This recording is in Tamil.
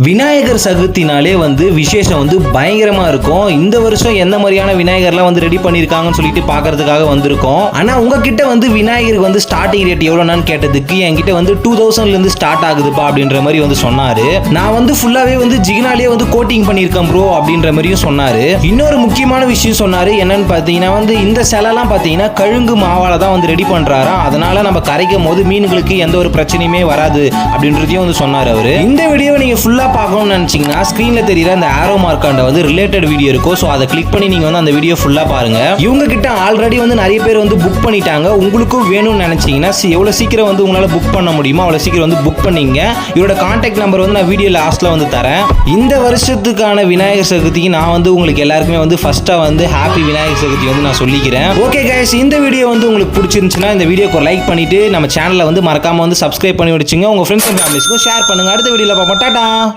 விநாயகர் சதுர்த்தினாலே விசேஷம் பயங்கரமா இருக்கும். இந்த வருஷம் எந்த மாதிரியான விநாயகர்லாம் ரெடி பண்ணிருக்காங்கன்னு சொல்லிட்டு பாக்குறதுக்காக வந்திருக்கோம். ஆனா உங்ககிட்ட விநாயகருக்கு ஸ்டார்டிங் ரேட் எவ்வளோன்னு கேட்டதுக்கு என்கிட்ட 2000ல இருந்து ஸ்டார்ட் ஆகுதுப்பா அப்படின்ற மாதிரி சொன்னாரு. நான் ஃபுல்லாவே ஜிகினாலே கோட்டிங் பண்ணிருக்கேன் ப்ரோ அப்படின்ற மாதிரியும் சொன்னாரு. இன்னொரு முக்கியமான விஷயம் சொன்னாரு. என்னன்னு பாத்தீங்கன்னா இந்த சிலைலாம் பாத்தீங்கன்னா கழுங்கு மாவால தான் ரெடி பண்றாராம். அதனால நம்ம கரைக்கும் போது மீன்களுக்கு எந்த ஒரு பிரச்சனையுமே வராது அப்படின்றதையும் சொன்னாரு அவரு. இந்த வீடியோ நீங்க ஃபுல்லா பார்க்கணும்னு நினைச்சீங்கன்னா ஸ்கிரீன்ல தெரியுற அந்த ஆரோ மார்க்காண்ட ரிலேட்டட் வீடியோ இருக்கும். ஸோ அதை கிளிக் பண்ணி நீங்க அந்த வீடியோ ஃபுல்லா பாருங்க. இவங்க கிட்ட ஆல்ரெடி நிறைய பேர் புக் பண்ணிட்டாங்க. உங்களுக்கும் வேணும்னு நினைச்சீங்கன்னா எவ்வளவு சீக்கிரம் உங்களால புக் பண்ண முடியுமோ அவ்வளவு சீக்கிரம் புக் பண்ணீங்க. இவரோட கான்டாக்ட் நம்பர் நான் வீடியோ லாஸ்ட்ல தரேன். இந்த வருஷத்துக்கான விநாயகர் சதுர்த்திக்கு நான் உங்களுக்கு எல்லாருக்குமே ஃபர்ஸ்டா ஹாப்பி விநாயகர் சதுர்த்தி நான் சொல்லிக்கிறேன். ஓகே கைஸ், இந்த வீடியோ உங்களுக்கு பிடிச்சிருந்துச்சுன்னா இந்த வீடியோக்கு ஒரு லைக் பண்ணிட்டு நம்ம சேனலை மறக்காம சப்ஸ்கிரைப் பண்ணி வச்சுங்க. உங்க ஃப்ரெண்ட்ஸ் அண்ட் ஃபேமிலிஸ்க்கும் ஷேர் பண்ணுங்க. அடுத்த வீடியோல பார்ப்போம். டாடா.